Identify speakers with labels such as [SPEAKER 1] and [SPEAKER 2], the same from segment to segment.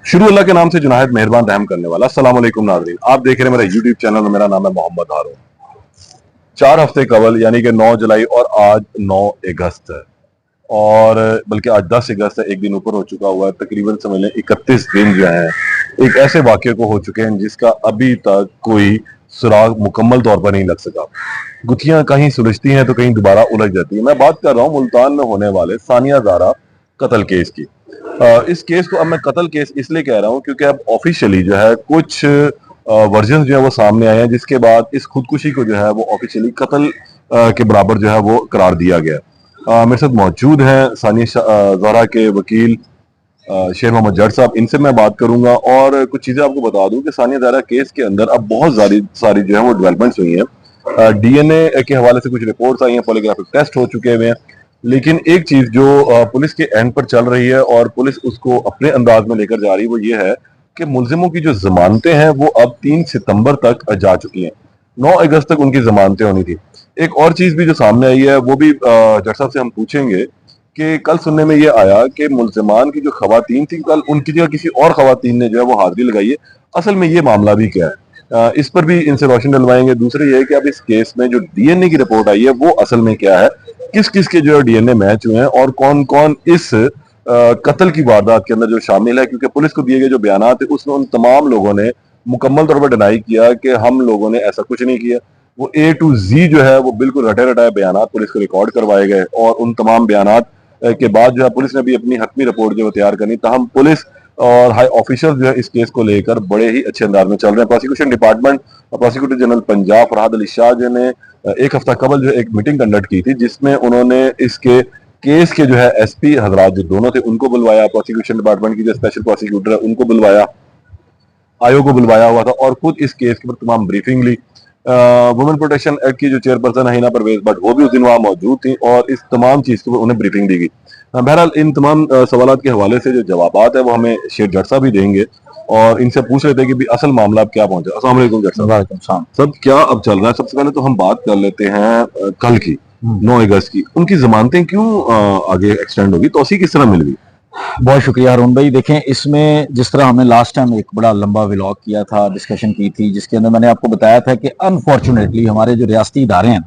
[SPEAKER 1] शुरू अल्लाह के नाम से जुनाहिद मेहरबान रहम करने वाला। अस्सलाम वालेकुम नाज़रीन, आप देख रहे हैं मेरा यूट्यूब चैनल। मेरा नाम है मोहम्मद हारून। 4 हफ्ते कबल यानी कि 9 जुलाई और आज 9 अगस्त है, और बल्कि आज 10 अगस्त है, एक दिन ऊपर हो चुका हुआ है। तकरीबन समझ लें 31 दिन जो है एक ऐसे वाक़े को हो चुके हैं जिसका अभी तक कोई सुराग मुकम्मल तौर पर नहीं लग सका। गुत्थियां कहीं सुलझती हैं तो कहीं दोबारा उलझ जाती है। मैं बात कर रहा हूँ मुल्तान में होने वाले सानिया ज़ारा कत्ल केस की। इस केस को अब मैं कत्ल केस इसलिए कह रहा हूँ क्योंकि अब ऑफिशियली जो है कुछ वर्जन जो है वो सामने आए हैं, जिसके बाद इस खुदकुशी को जो है वो ऑफिशियली कत्ल के बराबर जो है वो करार दिया गया। मेरे साथ मौजूद हैं सानिया ज़ारा के वकील शेर मोहम्मद जट साहब। इनसे मैं बात करूंगा और कुछ चीजें आपको बता दूं कि सानिया ज़ारा केस के अंदर अब बहुत सारी जो है वो डेवलपमेंट्स हुई हैं। डीएनए के हवाले से कुछ रिपोर्ट्स आई हैं, पॉलीग्राफिक टेस्ट हो चुके हुए हैं। लेकिन एक चीज जो पुलिस के एंड पर चल रही है और पुलिस उसको अपने अंदाज में लेकर जा रही है वो ये है कि मुलजिमों की जो जमानतें हैं वो अब 3 सितंबर तक जा चुकी हैं। 9 अगस्त तक उनकी जमानतें होनी थी। एक और चीज भी जो सामने आई है वो भी जट साहब से हम पूछेंगे कि कल सुनने में ये आया कि मुल्जिमान की जो खवातीन थी, कल उनकी जगह किसी और खवातीन ने जो है वो हाजिरी लगाई है। असल में ये मामला भी क्या है, इस पर भी इनसे रोशनी डलवाएंगे। दूसरी ये है कि अब इस केस में जो डीएनए की रिपोर्ट आई है वो असल में क्या है, किस किस के जो है डीएनए मैच हुए हैं और कौन कौन इस कत्ल की वारदात के अंदर जो शामिल है। क्योंकि पुलिस को दिए गए जो बयान है उसमें उन तमाम लोगों ने मुकम्मल तौर पर डिनाई किया कि हम लोगों ने ऐसा कुछ नहीं किया। वो A to Z जो है वो बिल्कुल रटे रटाए बयान पुलिस को रिकॉर्ड करवाए गए और उन तमाम बयान के बाद जो है पुलिस ने भी अपनी हतमी रिपोर्ट जो है तैयार करनी। तहम पुलिस और हाई ऑफिसर्स जो है इस केस को लेकर बड़े ही अच्छे अंदाज में चल रहे हैं। प्रोसिक्यूशन डिपार्टमेंट और प्रोसिक्यूटर जनरल पंजाब फरहाद अली शाह जो ने एक हफ्ता कबल जो एक मीटिंग कंडक्ट की थी जिसमें उन्होंने इसके केस के जो है एसपी हजरात जो दोनों थे उनको बुलवाया, प्रोसिक्यूशन डिपार्टमेंट की जो स्पेशल प्रोसिक्यूटर है उनको बुलवाया, आयोग को बुलवाया हुआ था और खुद इस केस के ऊपर तमाम ब्रीफिंग ली। वुमेन प्रोटेक्शन एक्ट की जो चेयरपर्सन है हिना परवेज बट वो भी उस दिन वहां मौजूद थी और इस तमाम चीज के ऊपर उन्हें ब्रीफिंग दी गई। बहरहाल इन तमाम सवाल के हवाले से जो जवाब है वो हमें शेर जट साहब भी देंगे और इनसे पूछ रहे थे कि भी असल मामला अब क्या पहुंचा। अस्सलाम वालेकुम जट साहब। सब क्या अब चल रहा है? सबसे पहले तो हम बात कर लेते हैं कल की 9 अगस्त की। उनकी जमानतें क्यों आगे एक्सटेंड होगी, तौसीक किस तरह मिल गई?
[SPEAKER 2] बहुत शुक्रिया हारून भाई। देखें, इसमें जिस तरह हमने लास्ट टाइम एक बड़ा लंबा व्लॉग किया था, डिस्कशन की थी, जिसके अंदर मैंने आपको बताया था कि अनफॉर्चुनेटली हमारे जो रियासती इदारे हैं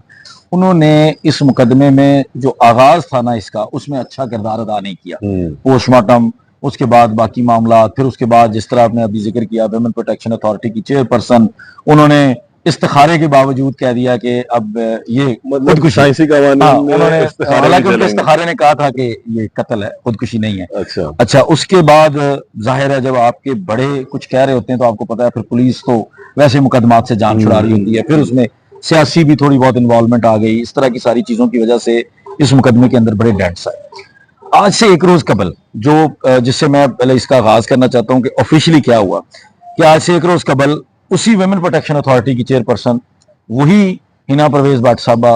[SPEAKER 2] उन्होंने इस मुकदमे में जो आगाज था ना इसका, उसमें अच्छा किरदार अदा नहीं किया। पोस्टमार्टम, उसके बाद बाकी मामला, फिर उसके बाद जिस तरह आपने अभी जिक्र किया वुमेन प्रोटेक्शन अथॉरिटी की चेयरपर्सन, उन्होंने इस्तिखारे के बावजूद कह दिया कि अब ये
[SPEAKER 1] मतलब साइंसी
[SPEAKER 2] हालांकि उनके इस्तिखारे ने कहा था कि ये कत्ल है, खुदकुशी नहीं है। अच्छा, उसके बाद जाहिर है जब आपके बड़े कुछ कह रहे होते हैं तो आपको पता है फिर पुलिस तो वैसे मुकदमात से जान छुड़ा रही होती है, फिर उसमें सियासी भी थोड़ी बहुत इन्वॉल्वमेंट आ गई। इस तरह की सारी चीजों की वजह से इस मुकदमे के अंदर बड़े डेंट्स आए। आज से एक रोज कबल जो जिससे मैं पहले इसका आगाज करना चाहता हूं कि ऑफिशियली क्या हुआ कि आज से एक रोज कबल उसी वुमेन प्रोटेक्शन अथॉरिटी की चेयरपर्सन वही हिना परवेज भट्ट साहबा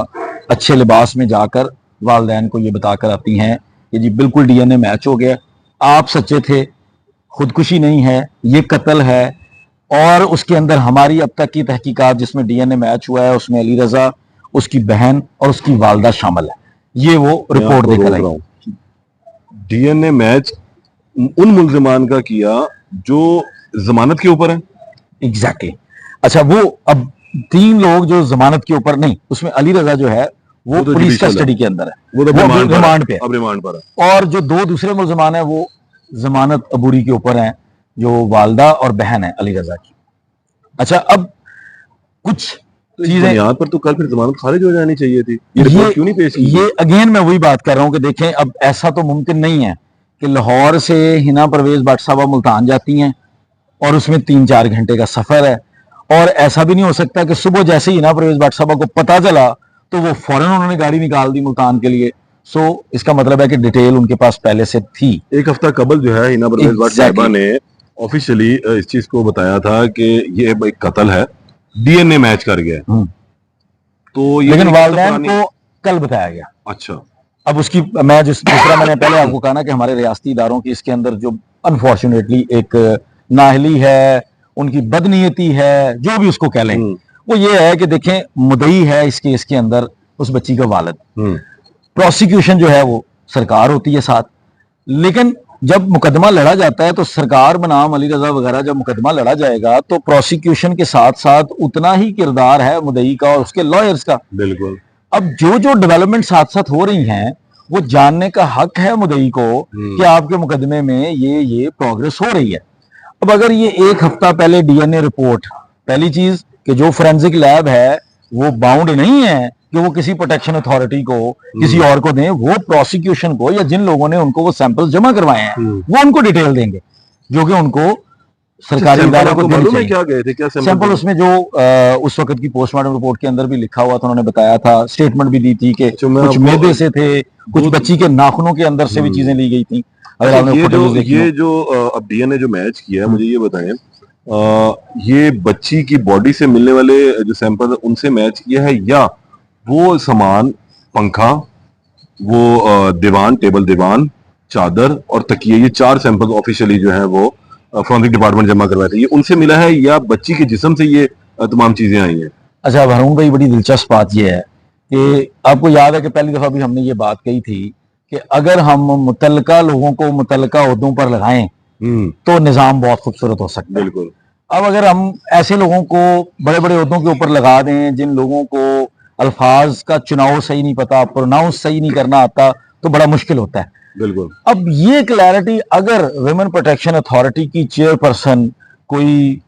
[SPEAKER 2] अच्छे लिबास में जाकर वालदैन को ये बताकर आती हैं कि जी बिल्कुल डीएनए मैच हो गया, आप सच्चे थे, खुदकुशी नहीं है, ये कत्ल है। और उसके अंदर हमारी अब तक की तहकीकात जिसमें डीएनए मैच हुआ है उसमें अली रजा, उसकी बहन और उसकी वालदा शामिल है। ये वो रिपोर्ट देकर आई।
[SPEAKER 1] डीएनए मैच उन मुल्जिमान का किया जो जमानत के ऊपर है।
[SPEAKER 2] एग्जैक्टली। अच्छा, वो अब 3 लोग जो जमानत के ऊपर नहीं, उसमें अली रजा जो है वो तो पुलिस कस्टडी के अंदर है, वो तो रिमांड पे है। और जो 2 दूसरे मुल्जिमान है वो जमानत अबूरी के ऊपर हैं, जो वालदा और बहन है अली रजा की। अच्छा, अब कुछ चीजें
[SPEAKER 1] यहाँ पर तो कल फिर जमानत खारिज हो जानी चाहिए थी, ये रिपोर्ट क्यों नहीं पेश की?
[SPEAKER 2] ये अगेन मैं वही बात कर रहा हूं कि देखें, अब ऐसा तो मुमकिन नहीं है कि लाहौर से हिना परवेज भट्ट साहबा मुल्तान जाती हैं और उसमें 3-4 घंटे का सफर है, और ऐसा भी नहीं हो सकता कि सुबह जैसे ही हिना परवेज भट्ट साहबा को पता चला तो वो फौरन उन्होंने गाड़ी निकाल दी मुल्तान के लिए। सो इसका मतलब है कि डिटेल उनके पास पहले से थी।
[SPEAKER 1] एक हफ्ता कबल जो है हिना परवेज भट्ट साहबा ने ऑफिशियली इस चीज को बताया था कि ये एक कत्ल है, डीएनए मैच कर गया। तो ये
[SPEAKER 2] लेकिन वालदैन को कल बताया गया।
[SPEAKER 1] अच्छा,
[SPEAKER 2] अब उसकी मैं जिस तरह मैंने पहले आपको कहा ना कि हमारे रियासती इदारों की इसके अंदर जो अनफॉर्चुनेटली एक नाहली है, उनकी बदनीयती है, जो भी उसको कह लें, वो ये है कि देखें, मुदई है इस केस के अंदर उस बच्ची का वालिद, प्रोसिक्यूशन जो है वो सरकार होती है साथ, लेकिन जब मुकदमा लड़ा जाता है तो सरकार बनाम अली रजा वगैरह जब मुकदमा लड़ा जाएगा तो प्रोसिक्यूशन के साथ साथ उतना ही किरदार है मुद्दई का और उसके लॉयर्स का।
[SPEAKER 1] बिल्कुल।
[SPEAKER 2] अब जो जो डेवलपमेंट साथ साथ हो रही हैं वो जानने का हक है मुद्दई को कि आपके मुकदमे में ये प्रोग्रेस हो रही है। अब अगर ये एक हफ्ता पहले डीएनए रिपोर्ट, पहली चीज कि जो फोरेंसिक लैब है वो बाउंड नहीं है कि वो किसी प्रोटेक्शन अथॉरिटी को किसी और को दें, वो प्रोसिक्यूशन को या जिन लोगों ने उनको वो सैंपल्स जमा करवाए हैं वो उनको डिटेल देंगे जो कि उनको सरकारी इदारों को देने चाहिए।
[SPEAKER 1] क्या गए थे, क्या
[SPEAKER 2] सैंपल उसमें जो उस वक्त की पोस्टमार्टम रिपोर्ट के अंदर भी लिखा हुआ था, उन्होंने बताया था, स्टेटमेंट भी दी थी कि कुछ मैदे से थे, कुछ बच्ची के नाखूनों के अंदर से भी चीजें ली गई थी। अगर आपने
[SPEAKER 1] ये जो अब डीएनए जो मैच किया है, मुझे ये बताएं ये बच्ची की बॉडी से मिलने वाले जो सैंपल उनसे मैच किया है या वो सामान, पंखा, वो दीवान, टेबल दीवान, चादर और तकिए, ये 4 सैंपल ऑफिशियली जो है वो फॉरेंसिक डिपार्टमेंट जमा करवाए थे, ये उनसे मिला है या बच्ची के जिस्म से ये तमाम चीजें आई हैं?
[SPEAKER 2] अच्छा हारून भाई, बड़ी दिलचस्प बात यह है कि आपको याद है कि पहली दफा भी हमने ये बात कही थी कि अगर हम मुतल्लिका लोगों को मुतल्लिका ओहदों पर लगाएं तो निजाम बहुत खूबसूरत हो सकता है।
[SPEAKER 1] बिल्कुल।
[SPEAKER 2] अब अगर हम ऐसे लोगों को बड़े बड़े ओहदों के ऊपर लगा दें जिन लोगों को अल्फाज का चुनाव सही नहीं पता, प्रोनाउंस सही नहीं करना आता, तो बड़ा मुश्किल होता है।
[SPEAKER 1] बिल्कुल।
[SPEAKER 2] अब ये क्लैरिटी अगर वुमेन प्रोटेक्शन अथॉरिटी की चेयरपर्सन कोई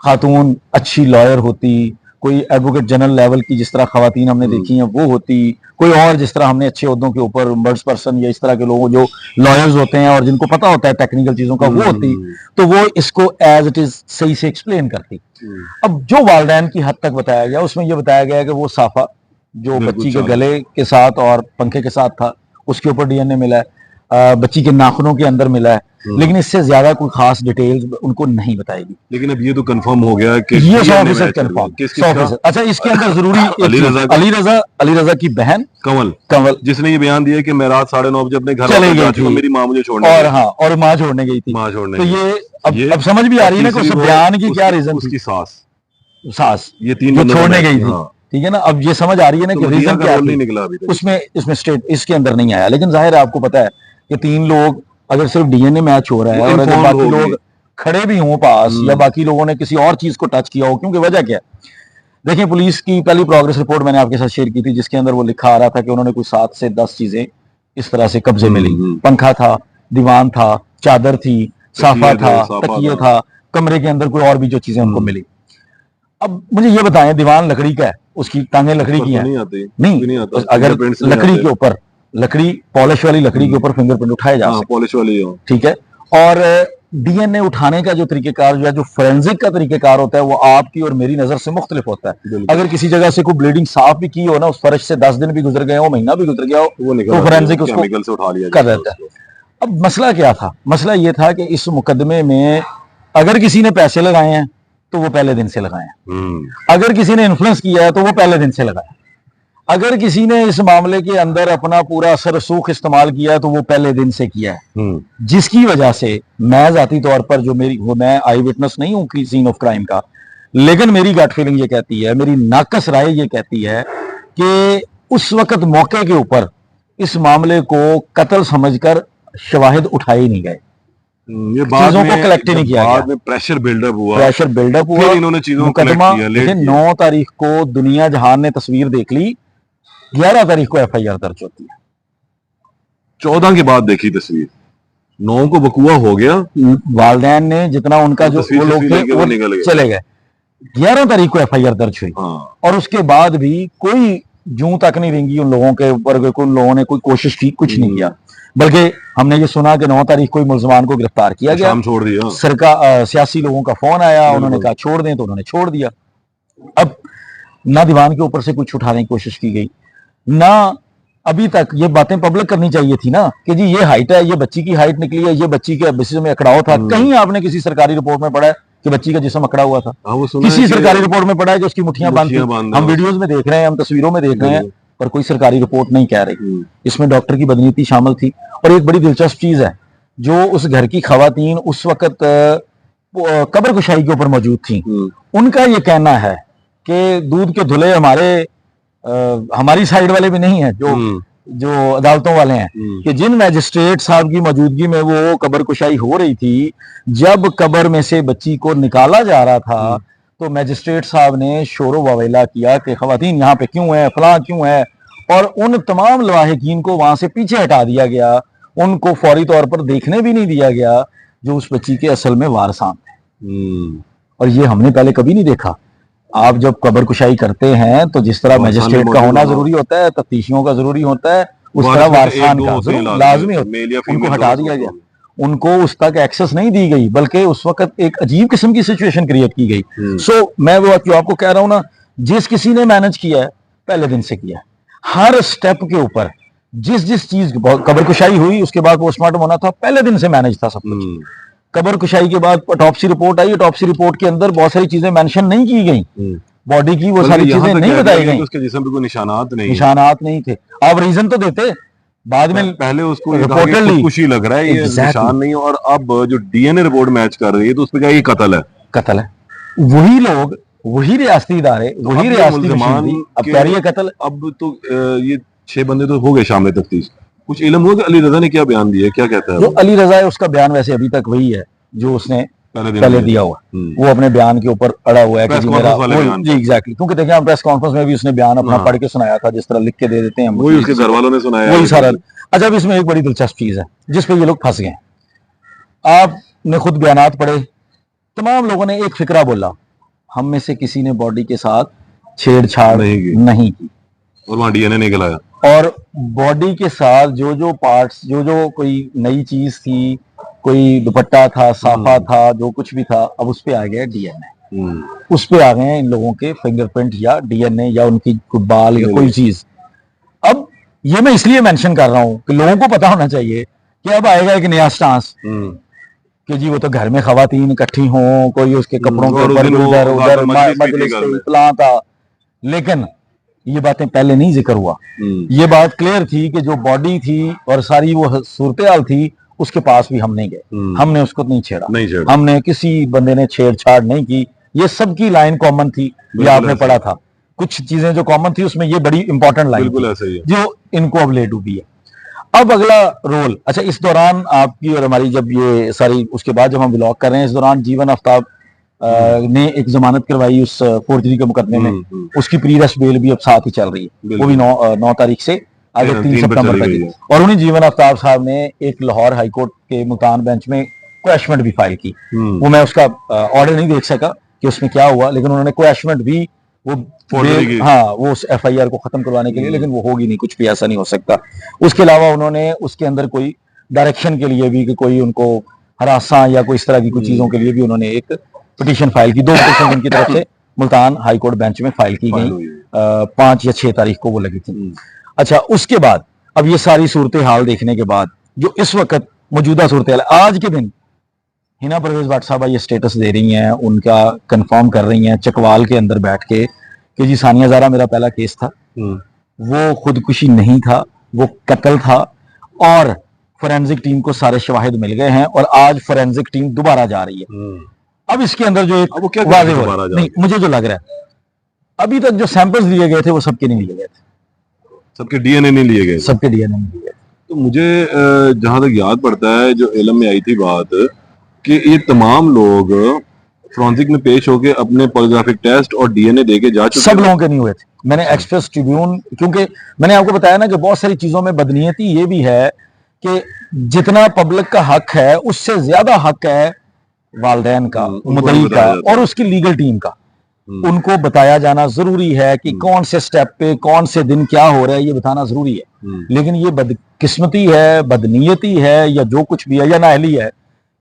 [SPEAKER 2] खातून अच्छी लॉयर होती, कोई एडवोकेट जनरल लेवल की जिस तरह खवातीन हमने देखी हैं वो होती, कोई और जिस तरह हमने अच्छे ओहदों के ऊपर बर्ड्स पर्सन या इस तरह के लोग जो लॉयर्स होते हैं और जिनको पता होता है टेक्निकल चीजों का वो होती, तो वो इसको एज इट इज सही से एक्सप्लेन करती। अब जो वालदैन की हद तक बताया गया उसमें यह बताया गया कि वो साफा जो बच्ची के गले के साथ और पंखे के साथ था उसके ऊपर डीएनए मिला है, बच्ची के नाखूनों के अंदर मिला है, लेकिन इससे ज्यादा कोई खास डिटेल्स उनको नहीं बताएगी।
[SPEAKER 1] लेकिन अब ये तो कंफर्म हो गया कि
[SPEAKER 2] ये 100% कंफर्म, 100%। अच्छा, इसके अंदर जरूरी अली रजा की बहन कंवल
[SPEAKER 1] जिसने ये बयान दिया कि मैं रात 9:30 बजे अपने घर
[SPEAKER 2] चले गई थी,
[SPEAKER 1] मेरी माँ मुझे छोड़ने
[SPEAKER 2] और हाँ, और माँ छोड़ने गई थी। तो ये अब समझ भी आ रही है ना कि उस बयान की क्या रीजन,
[SPEAKER 1] उसकी
[SPEAKER 2] सास
[SPEAKER 1] ये 3
[SPEAKER 2] छोड़ने गई थी, ठीक है ना। अब ये समझ आ रही है ना कि रीजन क्या
[SPEAKER 1] नहीं निकला अभी तक,
[SPEAKER 2] उसमें स्टेट इसके अंदर नहीं आया। लेकिन जाहिर है आपको पता है कि 3 लोग अगर सिर्फ डीएनए मैच हो रहा है और अगर बाकी लोग खड़े भी हों पास या बाकी लोगों ने किसी और चीज को टच किया हो, क्योंकि वजह क्या है, देखिए पुलिस की पहली प्रोग्रेस रिपोर्ट मैंने आपके साथ शेयर की थी जिसके अंदर वो लिखा आ रहा था कि उन्होंने कोई 7 से 10 चीजें इस तरह से कब्जे में ली। पंखा था, दीवान था, चादर थी, साफा था, तकिया था, कमरे के अंदर कोई और भी जो चीजें उनको मिली। अब मुझे ये बताएं, दीवान लकड़ी का है, उसकी टांगें लकड़ी की हैं, नहीं अगर लकड़ी के ऊपर, लकड़ी पॉलिश वाली लकड़ी के ऊपर फिंगरप्रिंट उठाए जा सकते,
[SPEAKER 1] पॉलिश वाली,
[SPEAKER 2] ठीक है। और डीएनए उठाने का जो तरीकेकार जो फोरेंसिक का तरीकेकार होता है वो आपकी और मेरी नजर से मुख्तलिफ होता है। अगर किसी जगह से कोई ब्लीडिंग साफ भी की हो ना, उस फर्श से 10 दिन भी गुजर गए हो, महीना भी गुजर गया हो, तो फोरेंसिक उसको
[SPEAKER 1] उठा लिया
[SPEAKER 2] कर देता है। अब मसला क्या था? मसला ये था कि इस मुकदमे में अगर किसी ने पैसे लगाए हैं तो वो पहले दिन से लगाए हैं, अगर किसी ने इन्फ्लुएंस किया है तो वो पहले दिन से लगाए, अगर किसी ने इस मामले के अंदर अपना पूरा असर रसूख इस्तेमाल किया है तो वो पहले दिन से किया है, जिसकी वजह से मैं जाती तौर पर जो मैं आई विटनेस नहीं हूं सीन ऑफ क्राइम का, लेकिन मेरी गट फीलिंग ये कहती है, मेरी नाकस राय ये कहती है कि उस वक्त मौके के ऊपर इस मामले को कत्ल समझकर शवाहिद उठाए नहीं गए, चीजों को कलेक्ट नहीं किया गया,
[SPEAKER 1] प्रेशर बिल्डअप हुआ,
[SPEAKER 2] फिर इन्होंने चीजों को कलेक्ट किया। 9 तारीख को दुनिया जहान ने तस्वीर देख ली, 11 तारीख को एफआईआर दर्ज होती है,
[SPEAKER 1] 14 के बाद देखी तस्वीर, 9 को बकुआ हो गया,
[SPEAKER 2] वालदैन ने जितना उनका जो वो लोग थे वो चले गए, 11 तारीख को एफआईआर दर्ज हुई, और उसके बाद भी कोई जूं तक नहीं रेंगी उन लोगों के ऊपर, उन लोगों ने कोई कोशिश की, कुछ नहीं किया, बल्कि हमने ये सुना कि 9 तारीख को मुलजमान को गिरफ्तार किया गया,
[SPEAKER 1] छोड़ दिया,
[SPEAKER 2] सरकार सियासी लोगों का फोन आया, उन्होंने कहा छोड़ दें तो उन्होंने छोड़ दिया। अब ना दीवान के ऊपर से कुछ उठाने की कोशिश की गई, ना अभी तक ये बातें पब्लिक करनी चाहिए थी ना कि जी ये हाइट है, ये बच्ची की हाइट निकली है, ये बच्ची के बेसिस में अकड़ाव था। कहीं आपने किसी सरकारी रिपोर्ट में पढ़ा है कि बच्ची का जिस्म अकड़ा हुआ था? किसी सरकारी रिपोर्ट में पढ़ा है कि उसकी मुठ्ठियां बांध, हम वीडियोस में देख रहे हैं, हम तस्वीरों में देख रहे हैं, पर कोई सरकारी रिपोर्ट नहीं कह रही। इसमें डॉक्टर की बदनीति शामिल थी। और एक बड़ी दिलचस्प चीज है, जो उस घर की खवातीन उस वक्त कब्र कुशाई के ऊपर मौजूद थी, उनका ये कहना है कि दूध के धुले हमारी साइड वाले भी नहीं है, जो जो अदालतों वाले हैं कि जिन मैजिस्ट्रेट साहब की मौजूदगी में वो कब्र कुशाई हो रही थी, जब कब्र में से बच्ची को निकाला जा रहा था तो मैजिस्ट्रेट साहब ने शोरो ववेला किया कि खवातीन यहाँ पे क्यों है, फलां क्यों है, और उन तमाम लवाहिकीन को वहां से पीछे हटा दिया गया, उनको फौरी तौर पर देखने भी नहीं दिया गया जो उस बच्ची के असल में वारसान थे। और ये हमने पहले कभी नहीं देखा। आप जब कब्र कुशाई करते हैं तो जिस तरह मैजिस्ट्रेट का होना जरूरी होता है, तफ्तीशियों का जरूरी होता है, उस तरह वारसान का लाजमी होता है। उनको हटा दिया गया, उनको उस तक एक्सेस नहीं दी गई, बल्कि उस वक्त एक अजीब किस्म की सिचुएशन क्रिएट की गई। सो मैं वो जो आपको कह रहा हूं ना, जिस किसी ने मैनेज किया है पहले दिन से किया है, हर स्टेप के ऊपर जिस चीज कब्र कुशाई हुई उसके बाद पोस्टमार्टम होना था, पहले दिन से मैनेज था सब कुछ। कब्र कुशाई के बाद ऑटोप्सी रिपोर्ट आई, ऑटोप्सी रिपोर्ट के अंदर बहुत सारी चीजें मेंशन नहीं की गई बॉडी की, वो सारी चीजें नहीं बताई गई,
[SPEAKER 1] उसके जिस्म पे कोई निशानात
[SPEAKER 2] नहीं थे। आप रीजन तो देते बाद में,
[SPEAKER 1] पहले उसको रिपोर्टेडली खुशी लग रहा है ये निशान नहीं, और अब जो डीएनए रिपोर्ट मैच कर रही है तो उसपे क्या ये कत्ल है।
[SPEAKER 2] वही लोग, वही रियासती इदारे, वही रियासती मशीनरी, अब कह रही है कत्ल।
[SPEAKER 1] अब तो ये 6 बंदे तो हो गए शामिल तफ्तीश। कुछ इल्म हुआ कि अली रजा ने क्या बयान दिया, क्या कहता है?
[SPEAKER 2] जो अली रजा है उसका बयान वैसे अभी तक वही है जो उसने पहले दिया हुआ, वो अपने बयान के ऊपर अड़ा हुआ है कि जी मेरा जी एग्जैक्टली, क्योंकि देखिए हम प्रेस कॉन्फ्रेंस में भी उसने बयान अपना पढ़ के सुनाया था, जिस तरह लिख के दे देते हैं
[SPEAKER 1] वही उसके घर वालों ने सुनाया,
[SPEAKER 2] वही सारा। अच्छा, अब इसमें एक बड़ी दिलचस्प चीज है जिस पे ये लोग फंस गए। आपने खुद बयानात पढ़े, तमाम लोगों ने एक फिक्रा बोला, हम में से किसी ने बॉडी के साथ छेड़छाड़ नहीं की
[SPEAKER 1] और वहां डीएनए निकल आया,
[SPEAKER 2] और बॉडी के साथ जो जो पार्ट्स, जो जो कोई नई चीज थी, कोई दुपट्टा था, साफा था, जो कुछ भी था, अब उस पे आ गया डीएनए, उस पे आ गए इन लोगों के फिंगरप्रिंट या डीएनए या उनकी बाल या कोई चीज। अब ये मैं इसलिए मेंशन कर रहा हूं कि लोगों को पता होना चाहिए कि अब आएगा एक नया स्टांस कि जी वो तो घर में खवातीन इकट्ठी हों, कोई उसके कपड़ों के ऊपर उधर उधर मजलिस इत्तला था, लेकिन ये बातें पहले नहीं जिक्र हुआ। ये बात क्लियर थी कि जो बॉडी थी और सारी वो सूरत हाल थी उसके पास भी हम नहीं गए, हमने उसको नहीं छेड़ा, हमने किसी बंदे ने छेड़छाड़ नहीं की, ये सबकी लाइन कॉमन थी, ये आपने पढ़ा था। कुछ चीजें जो कॉमन थी उसमें ये बड़ी इंपॉर्टेंट लाइन थी जो इनको अब ले डूबी है। अब अगला रोल, अच्छा इस दौरान आपकी और हमारी जब ये सारी, उसके बाद जब हम व्लॉग कर रहे हैं, इस दौरान जीवन आफ्ताब ने एक जमानत करवाई उस फोर्जरी के मुकदमे में, उसकी प्री अरेस्ट बेल भी अब साथ ही चल रही है, वो भी 9 तारीख से आगे 3 सितंबर तक। और उन्हीं जीवन आफ्ताब साहब ने एक लाहौर हाईकोर्ट के मुल्तान बेंच में क्वेश्चन भी फाइल की, वो मैं उसका ऑर्डर नहीं देख सका कि उसमें क्या हुआ, लेकिन उन्होंने क्वेश्चन भी वो वो उस एफआईआर को खत्म करवाने के लिए, लेकिन वो होगी नहीं, कुछ भी ऐसा नहीं हो सकता। उसके अलावा उन्होंने उसके अंदर कोई डायरेक्शन के लिए भी कि कोई उनको हरासा या कोई इस तरह की कुछ चीजों के लिए भी उन्होंने एक पिटीशन फाइल की, 2 पिटीशन उनकी तरफ से मुल्तान हाईकोर्ट बेंच में फाइल की गई, 5 या 6 तारीख को वो लगी थी। अच्छा, उसके बाद अब ये सारी सूरत हाल देखने के बाद जो इस वक्त मौजूदा सूरत हाल, आज के दिन हिना परवेज भट्ट साहब ये स्टेटस दे रही हैं, उनका कंफर्म कर रही हैं चकवाल के अंदर बैठ के कि जी सानिया ज़ारा मेरा पहला केस था, वो खुदकुशी नहीं था, वो कत्ल था, और फोरेंसिक टीम को सारे शवाहिद मिल गए हैं और आज फोरेंसिक टीम दोबारा जा रही है। अब इसके अंदर जो एक वाज़ेह हो रहा है, नहीं मुझे जो लग रहा है अभी तक जो सैंपल्स लिए गए थे वो सबके नहीं लिए गए थे,
[SPEAKER 1] सबके डीएनए नहीं लिए गए,
[SPEAKER 2] सबके डीएनए नहीं लिए गए।
[SPEAKER 1] तो मुझे जहां तक याद पड़ता है जो इल्म में आई थी बात कि ये तमाम लोग फोरेंसिक में पेश होकर अपने पॉलीग्राफिक टेस्ट और डीएनए देके जा चुके,
[SPEAKER 2] सब लोगों के नहीं हुए थे। मैंने एक्सप्रेस ट्रिब्यून, क्योंकि मैंने आपको बताया ना कि बहुत सारी चीजों में बदनीयती ये भी है कि जितना पब्लिक का हक है उससे ज्यादा हक है वालिदैन का, मुद्दई का और उसकी लीगल टीम का। उनको बताया जाना जरूरी है कि कौन से स्टेप पे कौन से दिन क्या हो रहा है, ये बताना जरूरी है। लेकिन ये बदकिस्मती है, बदनीयती है, या जो कुछ भी है, या नाअहली है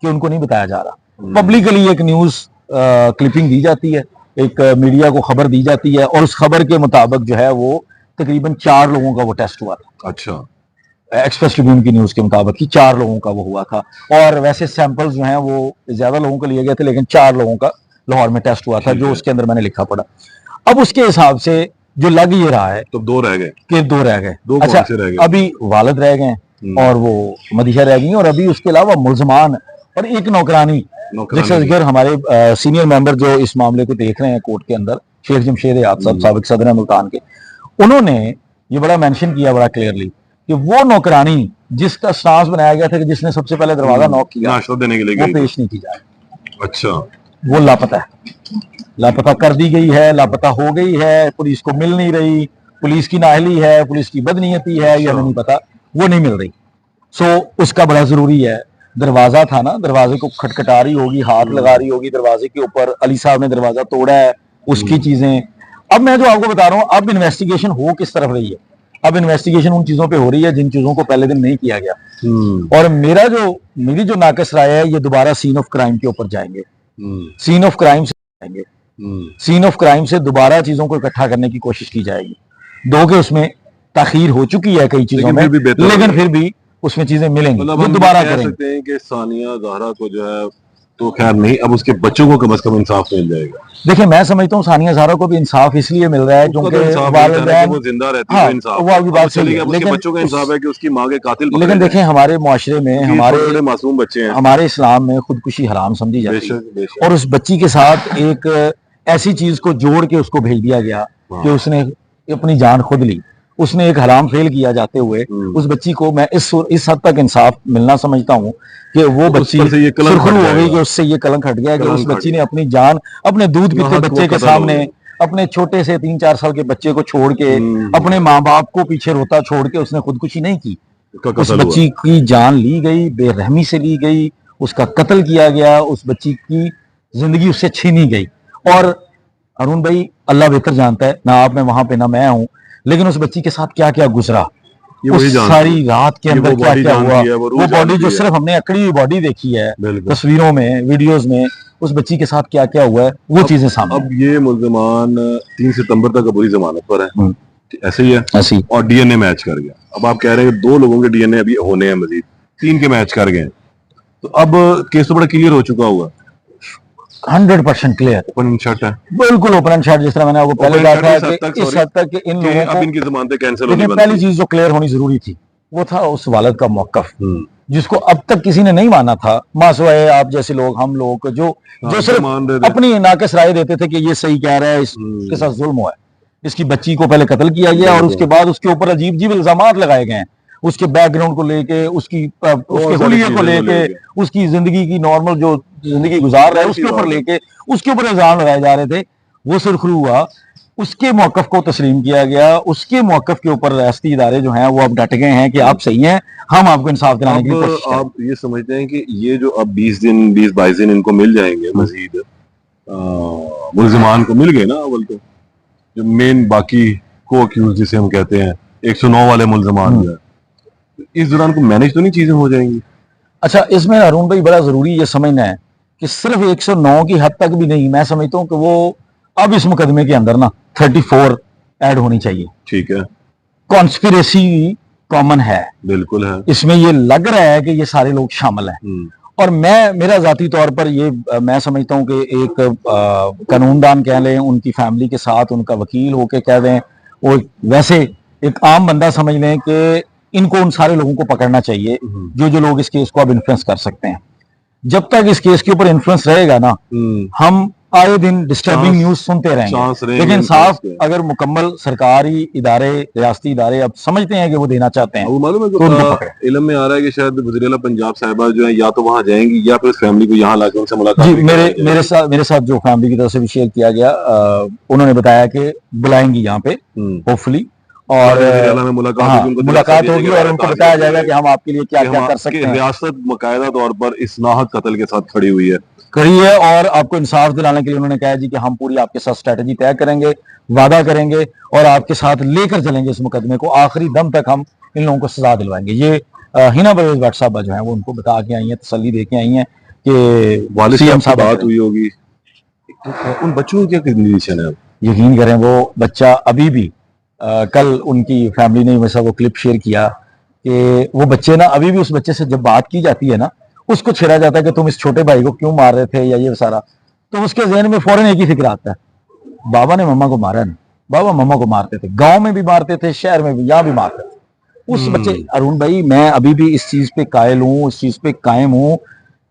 [SPEAKER 2] कि उनको नहीं बताया जा रहा। पब्लिकली एक न्यूज क्लिपिंग दी जाती है, एक मीडिया को खबर दी जाती है, और उस खबर के मुताबिक जो है वो तकरीबन 4 लोगों का वो टेस्ट हुआ था।
[SPEAKER 1] अच्छा,
[SPEAKER 2] एक्सप्रेस ट्रिब्यून की न्यूज के मुताबिक कि 4 लोगों का वो हुआ था, और वैसे सैंपल्स जो हैं वो ज्यादा लोगों के लिए गए थे, लेकिन 4 लोगों का लाहौर में टेस्ट हुआ था, जो उसके अंदर मैंने लिखा पड़ा। अब उसके हिसाब से जो लग ये रहा है
[SPEAKER 1] तो 2 रह गए
[SPEAKER 2] कि 2 रह गए।
[SPEAKER 1] अच्छा,
[SPEAKER 2] अभी वालिद रह गए और वो मदीहा रह गई, और अभी उसके अलावा मुल्जमान और एक नौकरानी, जिसका हमारे सीनियर मेंबर जो इस मामले को देख रहे हैं कोर्ट के अंदर, शेख जमशेद याद साहब, साबिक सदर मुल्तान के, उन्होंने ये बड़ा मेंशन किया बड़ा क्लियरली कि वो नौकरानी जिसका स्टांस बनाया गया था कि जिसने सबसे पहले दरवाजा नॉक किया
[SPEAKER 1] नाश्ता देने के लिए
[SPEAKER 2] वो
[SPEAKER 1] गई
[SPEAKER 2] पेश नहीं की जा रही।
[SPEAKER 1] अच्छा,
[SPEAKER 2] वो लापता है, लापता कर दी गई है, लापता हो गई है, पुलिस को मिल नहीं रही, पुलिस की नाअहली है, पुलिस की बदनीयती है, या नहीं पता, वो नहीं मिल रही। उसका बड़ा जरूरी है। दरवाजा था ना, दरवाजे को खटखटा रही होगी, हाथ लगा रही होगी दरवाजे के ऊपर, अली साहब ने दरवाजा तोड़ा है, उसकी चीजें। अब मैं जो आपको बता रहा हूं, अब इन्वेस्टिगेशन हो किस तरफ रही है, अब इन्वेस्टिगेशन उन चीजों पे हो रही है जिन चीजों को पहले दिन नहीं किया गया। और मेरी जो नाकस राय है, ये दोबारा सीन ऑफ क्राइम के ऊपर जाएंगे, सीन ऑफ क्राइम से जाएंगे, सीन ऑफ क्राइम से दोबारा चीजों को इकट्ठा करने की कोशिश की जाएगी। दो के उसमें ताखीर हो चुकी है कई चीजों में, लेकिन फिर भी उसमें चीजें मिलेंगी, वो दोबारा करेंगे।
[SPEAKER 1] सकते हैं कि सानिया ज़हरा को जो है तो खैर नहीं, अब उसके बच्चों को कम से कम इंसाफ मिल जाएगा।
[SPEAKER 2] देखिए, मैं समझता हूँ सानिया ज़हरा को भी इंसाफ इसलिए मिल रहा है क्योंकि वालिदैन,
[SPEAKER 1] वो जिंदा रहती
[SPEAKER 2] हाँ,
[SPEAKER 1] है, इंसाफ
[SPEAKER 2] वो आपकी बात सही है,
[SPEAKER 1] लेकिन बच्चों का इंसाफ है कि उसकी माँ के कातिल पकड़े
[SPEAKER 2] लेकिन देखें, हमारे मुआशरे में, हमारे
[SPEAKER 1] मासूम बच्चे हैं,
[SPEAKER 2] हमारे इस्लाम में खुदकुशी हराम समझी जाती है, और उस बच्ची के साथ एक ऐसी चीज को जोड़ के उसको भेज दिया गया कि उसने अपनी जान खुद ली, उसने एक हराम फेल किया जाते हुए उस बच्ची को मैं इस हद तक इंसाफ मिलना समझता हूँ कि वो बच्ची सुरखरू हो गई, कि उससे ये कलंक हट गया कि उस बच्ची ने अपनी जान अपने दूध पीते बच्चे के सामने, अपने छोटे से 3-4 साल के बच्चे को छोड़ के, अपने माँ बाप को पीछे रोता छोड़ के उसने खुदकुशी नहीं की। उस बच्ची की जान ली गई, बेरहमी से ली गई, उसका कत्ल किया गया, उस बच्ची की जिंदगी उससे छीनी गई। और अरुण भाई, अल्लाह बेहतर जानता है, ना आप में वहां पे ना मैं हूं, लेकिन उस बच्ची के साथ क्या क्या गुजरा, उस सारी रात के अंदर क्या क्या हुआ, वो बॉडी जो सिर्फ हमने अकड़ी हुई बॉडी देखी है तस्वीरों में, वीडियोस में, उस बच्ची के साथ क्या क्या हुआ है, वो चीजें सामने।
[SPEAKER 1] अब ये मुल्ज़िमान 3 सितंबर तक अबूरी जमानत पर है, ऐसे ही है,
[SPEAKER 2] ऐसे ही,
[SPEAKER 1] और डीएनए मैच कर गया। अब आप कह रहे हैं कि 2 लोगों के डीएनए अभी होने हैं, मजीद 3 के मैच कर गए, तो अब केस तो बड़ा क्लियर हो चुका हुआ,
[SPEAKER 2] 100% क्लियर,
[SPEAKER 1] ओपन शट है,
[SPEAKER 2] बिल्कुल ओपन शट। जिस तरह मैंने आपको पहले कहा था कि इस हद तक इन लोगों को,
[SPEAKER 1] अब इनकी ज़मानतें कैंसिल होनी,
[SPEAKER 2] पहली चीज जो क्लियर होनी जरूरी थी वो था उस वालिद का मौकफ, जिसको अब तक किसी ने नहीं माना था, मासूए आप जैसे लोग, हम लोग जो सिर्फ अपनी नाकस राय देते थे कि ये सही कह रहा है, इसके साथ जुल्म हुआ है, इसकी बच्ची को पहले कत्ल किया गया और उसके बाद उसके ऊपर अजीब अजीब इल्जामात लगाए गए हैं, उसके बैकग्राउंड को लेके, उसके हुलिये को लेके, उसकी जिंदगी की नॉर्मल जो जिंदगी गुजार रहा है उसके ऊपर लेके, उसके ऊपर इल्जाम लगाए जा रहे थे। वो सुरखरू हुआ, उसके मौकफ को तस्लीम किया गया, उसके मौकफ के ऊपर रियासती इदारे जो हैं वो अब डट गए हैं कि आप सही हैं, हम आपको इंसाफ दिलाने की कोशिश करें।
[SPEAKER 1] आप ये समझते हैं कि ये जो अब 20-22 दिन इनको मिल जाएंगे मजीद, मुल्जिमान को मिल गए ना, अव्वल तो जो मेन बाकी को अक्यूज जिसे हम कहते हैं 109 वाले मुल्जिमान जो है, इस दौरान को मैनेज तो नहीं चीजें हो जाएंगी?
[SPEAKER 2] अच्छा, इसमें अरुण भाई बड़ा जरूरी ये समझना है कि सिर्फ 109 की हद तक भी नहीं, मैं समझता हूँ कि वो अब इस मुकदमे के अंदर ना 34 ऐड होनी चाहिए।
[SPEAKER 1] ठीक है,
[SPEAKER 2] कॉन्स्पिरेसी कॉमन है,
[SPEAKER 1] बिल्कुल है,
[SPEAKER 2] इसमें ये लग रहा है कि ये सारे लोग शामिल हैं। और मेरा जाती तौर पर ये मैं समझता हूँ कि एक कानूनदान कह लें, उनकी फैमिली के साथ उनका वकील होके कह दें, और वैसे एक आम बंदा समझ लें कि इनको उन सारे लोगों को पकड़ना चाहिए जो लोग इस केस को अब इन्फ्लुएंस कर सकते हैं। जब तक इस केस के ऊपर इन्फ्लुएंस रहेगा ना, हम आए दिन डिस्टर्बिंग न्यूज सुनते रहेंगे, लेकिन साफ अगर मुकम्मल सरकारी इदारे, रियासती इदारे अब समझते हैं कि वो देना चाहते हैं,
[SPEAKER 1] वो मालूम है कि इल्म में आ रहा है कि शायद वज़ीर आला पंजाब साहिबा जो है या तो वहां जाएंगी या फिर फैमिली को यहाँ लाकर उनसे मुलाकात।
[SPEAKER 2] जी, मेरे साथ जो फैमिली की तरफ से भी शेयर किया गया, उन्होंने बताया कि बुलाएंगी यहाँ पे होपफुली, और मुलाकात होगी और उनको बताया जाएगा कि हम आपके लिए क्या क्या कर सकते हैं।
[SPEAKER 1] रियासत बाकायदा तौर पर इस नाहक कत्ल के साथ खड़ी हुई है,
[SPEAKER 2] और आपको इंसाफ दिलाने के लिए उन्होंने कहा जी कि हम पूरी आपके साथ स्ट्रेटजी तय करेंगे, वादा करेंगे और आपके साथ लेकर चलेंगे इस मुकदमे को, आखिरी दम तक हम इन लोगों को सजा दिलवाएंगे। ये हिना परवेज भट्ट साहब जो है वो उनको बता के आई हैं, तसल्ली दे के आई हैं कि
[SPEAKER 1] सीएम साहब बात हुई होगी। उन बच्चों की क्या कंडीशन है?
[SPEAKER 2] यकीन करें, वो बच्चा अभी भी कल उनकी फैमिली ने वैसा वो क्लिप शेयर किया कि वो बच्चे ना, अभी भी उस बच्चे से जब बात की जाती है ना, उसको छेड़ा जाता है कि तुम इस छोटे भाई को क्यों मार रहे थे या ये सारा, तो उसके ज़हन में फौरन एक ही फिक्र आता है, बाबा ने मम्मा को मारा नहीं, बाबा मम्मा को मारते थे, गांव में भी मारते थे, शहर में भी, यहाँ भी मारते थे उस बच्चे। अरुण भाई, मैं अभी भी इस चीज पे कायल हूँ, इस चीज पे कायम हूँ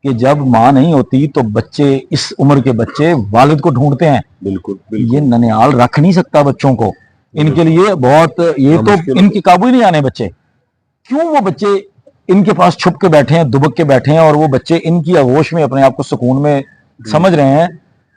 [SPEAKER 2] कि जब माँ नहीं होती तो बच्चे, इस उम्र के बच्चे वालिद को ढूंढते हैं।
[SPEAKER 1] बिल्कुल,
[SPEAKER 2] ये ननिहाल रख नहीं सकता बच्चों को, इनके लिए बहुत, ये तो इनके काबू ही नहीं आने बच्चे, क्यों वो बच्चे इनके पास छुप के बैठे हैं, दुबक के बैठे हैं, और वो बच्चे इनकी आगोश में अपने आप को सुकून में समझ रहे हैं।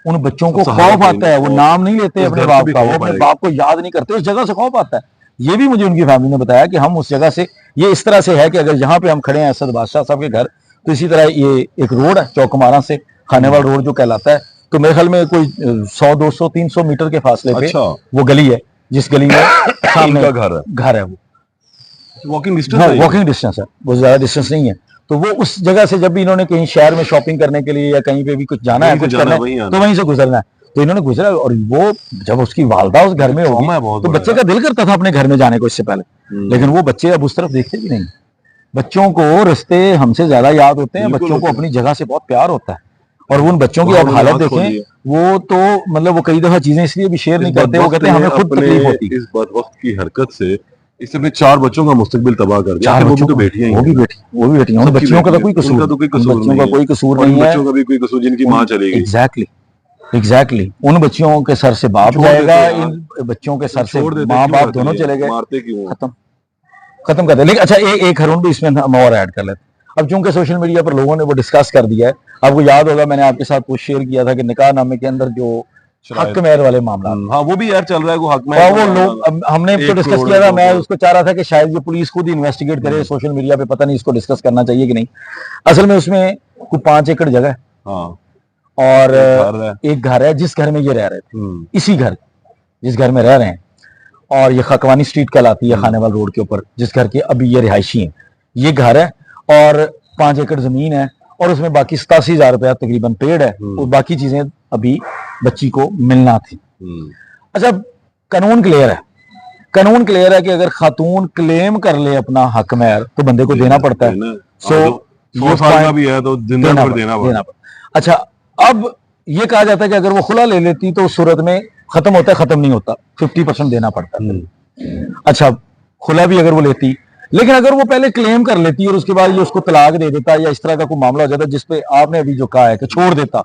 [SPEAKER 2] उन बच्चों को खौफ आता है, वो नाम नहीं लेते अपने बाप का, वो अपने बाप को याद नहीं करते, उस जगह से खौफ आता है। ये भी मुझे उनकी फैमिली ने बताया कि हम उस जगह से, ये इस तरह से है कि अगर यहाँ पे हम खड़े हैं असद बादशाह साहब के घर, तो इसी तरह ये एक रोड है चौकमारा से खानेवाल रोड जो कहलाता है, तो मेरे ख्याल में कोई 100-200-300 मीटर के फासले पे वो गली है, जिस गली में सामने घर है, वो वॉकिंग डिस्टेंस है, वो ज्यादा डिस्टेंस नहीं है। तो वो उस जगह से जब भी इन्होंने कहीं शहर में शॉपिंग करने के लिए या कहीं पे भी कुछ जाना है, कुछ करना है, तो वहीं से गुजरना है। तो इन्होंने गुजरा, और वो जब उसकी वालदा उस घर में होगी तो बच्चे का दिल करता था अपने घर में जाने को इससे पहले, लेकिन वो बच्चे अब उस तरफ देखते भी नहीं। बच्चों को रिश्ते हमसे ज्यादा याद होते हैं, बच्चों को अपनी जगह से बहुत प्यार होता है, और उन बच्चों की अब हालत देखें, वो तो मतलब वो कई दफा चीजें इसलिए भी शेयर नहीं करते, वो कहते हैं हमें खुद तकलीफ होती है।
[SPEAKER 1] इस बदबख्त की हरकत से इससे अपने 4 बच्चों का मुस्तकबिल तबाह कर दिया।
[SPEAKER 2] वो भी बेटियां, वो भी बेटियां, उन बच्चियों का तो कोई कसूर, बच्चों का कोई कसूर नहीं है,
[SPEAKER 1] बच्चों का भी कोई कसूर जिनकी मां चली गई।
[SPEAKER 2] एग्जैक्टली उन बच्चियों के सर से बाप जाएगा, इन बच्चों के सर से माँ बाप दोनों चले गए, खत्म कर दे। लेकिन अच्छा एक हरून भी इसमें हम और ऐड कर लेते। अब चूंकि सोशल मीडिया पर लोगों ने वो डिस्कस कर दिया है, आपको याद होगा मैंने आपके साथ कुछ शेयर किया था कि निकाह नामे के अंदर जो हक मेहर वाले मामला,
[SPEAKER 1] हाँ वो भी यार चल रहा है, वो हक मेहर,
[SPEAKER 2] वो लोग हमने तो डिस्कस किया था, मैं उसको चाह रहा था कि शायद ये पुलिस खुद ही इन्वेस्टिगेट करे, सोशल मीडिया पे पता नहीं इसको डिस्कस करना चाहिए कि नहीं। असल में उसमें कोई 5 एकड़ जगह है, और एक घर है जिस घर में ये रह रहे थे, इसी घर जिस घर में रह रहे हैं, और ये खकवानी स्ट्रीट कहलाती है खानेवाल रोड के ऊपर, जिस घर के अभी ये रिहायशी हैं। ये घर है और 5 एकड़ जमीन है, और उसमें बाकी 87,000 रुपया तकरीबन पेड़ है, और बाकी चीजें अभी बच्ची को मिलना थी। अच्छा, कानून क्लियर है, कानून क्लियर है कि अगर खातून क्लेम कर ले अपना हक मेहर तो बंदे को देना पड़ता है। सो
[SPEAKER 1] ये फायदा भी है तो देना पड़ता।
[SPEAKER 2] अच्छा, अब ये कहा जाता है कि अगर वो खुला ले लेती तो उस सूरत में खत्म होता है, खत्म नहीं होता, 50% देना पड़ता है। अच्छा, खुला भी अगर वो लेती, लेकिन अगर वो पहले क्लेम कर लेती और उसके बाद ये उसको तलाक दे देता या इस तरह का कोई मामला हो जाता जिसपे आपने अभी जो कहा है कि छोड़ देता,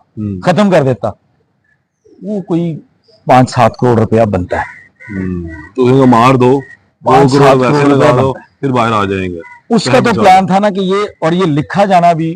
[SPEAKER 2] खत्म कर देता, वो कोई 5-7 करोड़ रुपया बनता है।
[SPEAKER 1] तो मार दो, 5-7 करोड़ लगा दो, फिर बाहर आ जाएंगे।
[SPEAKER 2] उसका तो प्लान था ना कि ये, और ये लिखा जाना भी,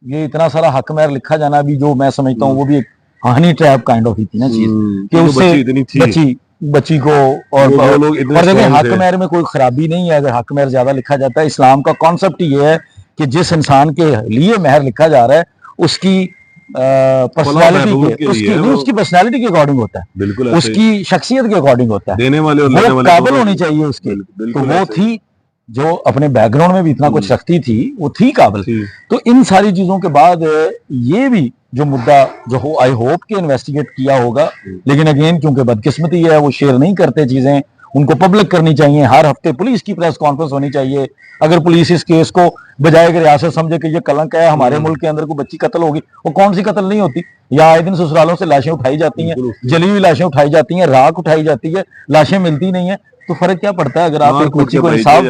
[SPEAKER 2] ये इतना सारा हक मेहर लिखा जाना भी, जो मैं समझता हूँ वो भी एक हनी ट्रैप काइंड ऑफ ही थी ना चीज, कि उससे बच्ची को, और देखिए हक मेहर में कोई खराबी नहीं है अगर हक मेहर ज्यादा लिखा जाता है। इस्लाम का कॉन्सेप्ट ये है कि जिस इंसान के लिए मेहर लिखा जा रहा है उसकी पर्सनालिटी के, उसकी पर्सनालिटी के अकॉर्डिंग होता है, बिल्कुल उसकी शख्सियत के अकॉर्डिंग होता है, देने वाले और लेने वाले काबिल होनी चाहिए उसके। तो वो थी, जो अपने बैकग्राउंड में भी इतना कुछ रखती थी, वो थी काबिल। तो इन सारी चीजों के बाद ये भी जो मुद्दा जो आई होप के इन्वेस्टिगेट किया होगा, लेकिन अगेन क्योंकि बदकिस्मती है वो शेयर नहीं करते चीजें, उनको पब्लिक करनी चाहिए। हर हफ्ते पुलिस की प्रेस कॉन्फ्रेंस होनी चाहिए। अगर पुलिस इस केस को बजाय कि रियासत समझे कि ये कलंक है, हमारे मुल्क के अंदर कोई बच्ची कत्ल होगी, वो कौन सी कत्ल नहीं होती। या आए दिन ससुरालों से लाशें उठाई जाती हैं, जली हुई लाशें उठाई जाती हैं, राख उठाई जाती है, लाशें मिलती नहीं है। तो फर्क क्या पड़ता है अगर आप एक बच्ची को इंसाफ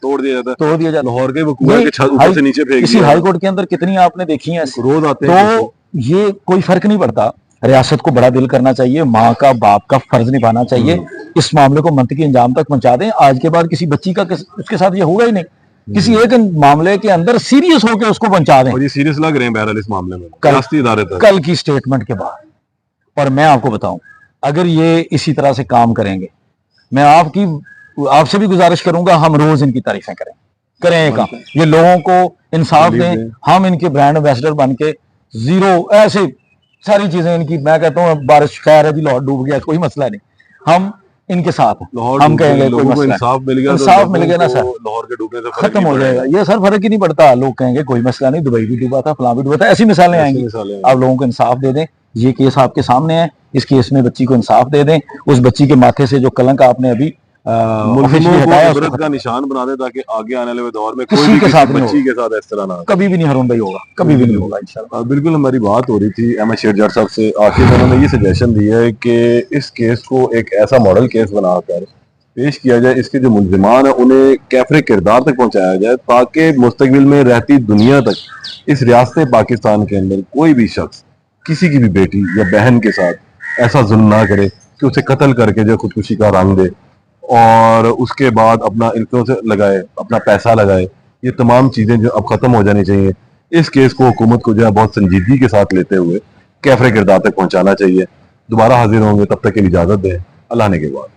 [SPEAKER 2] तोड़ दिया जाता, लाहौर के ऊपर से नीचे फेंक दिया। हाई कोर्ट के अंदर कितनी आपने देखी है, रोज आते हैं। तो ये कोई फर्क नहीं पड़ता। रियासत को बड़ा दिल करना चाहिए, माँ का बाप का फर्ज निभाना चाहिए, इस मामले को मंतकी अंजाम तक पहुंचा दें। आज के बाद किसी बच्ची का उसके साथ ये होगा ही नहीं, किसी एक मामले के अंदर सीरियस होकर उसको पहुंचा दें। और ये सीरियस लग रहे हैं बहरहाल इस मामले में कल की स्टेटमेंट के बाद। और मैं आपको बताऊं, अगर ये इसी तरह से काम करेंगे, मैं आपसे भी गुजारिश करूंगा, हम रोज इनकी तारीफें करें ये काम, ये लोगों को इंसाफ दें। हम इनके ब्रांड एम्बेसडर बन के जीरो ऐसे सारी चीजें इनकी, मैं कहता हूँ बारिश खैर है जी, लाहौर डूब गया, कोई मसला नहीं, हम इनके साथ हैं। हम कहेंगे कोई मसला, इंसाफ मिल गया ना सर, लाहौर के डूबने से खत्म हो जाएगा। ये सर फर्क ही नहीं पड़ता। लोग कहेंगे कोई मसला नहीं, दुबई भी डूबा था, फलां भी डूबा था, ऐसी मिसालें आएंगी। आप लोगों को इंसाफ दे दें। ये केस आपके सामने है, इस केस में बच्ची को इंसाफ दे दें। उस बच्ची के माथे से जो कलंक आपने अभी का निशान बना दे, ताकि आगे आने वाले दौर में कोई के साथ बच्ची के साथ इस तरह ना, कभी भी नहीं हरून भाई होगा, कभी भी नहीं होगा इंशाल्लाह।
[SPEAKER 1] बिल्कुल। हमारी बात हो रही थी अहमद शेरजार साहब से, आखिर उन्होंने ये सजेशन दी है कि इस केस को एक ऐसा मॉडल केस बनाकर पेश किया जाए, इसके जो मुल्जिमान है उन्हें कैफरे किरदार तक पहुंचाया जाए, ताकि मुस्तकबिल में रहती दुनिया तक इस रियासत पाकिस्तान के अंदर कोई भी शख्स किसी की भी बेटी या बहन के साथ ऐसा जुल्म ना करे कि उसे कत्ल करके जो खुदकुशी का रंग दे। और उसके बाद अपना इन्फ्लुएंस लगाए, अपना पैसा लगाए, ये तमाम चीजें जो अब खत्म हो जानी चाहिए। इस केस को हुकूमत को जो है बहुत संजीदगी के साथ लेते हुए कैफरे किरदार तक पहुंचाना चाहिए। दोबारा हाजिर होंगे, तब तक के लिए इजाजत दें। अल्लाह ने के बाद।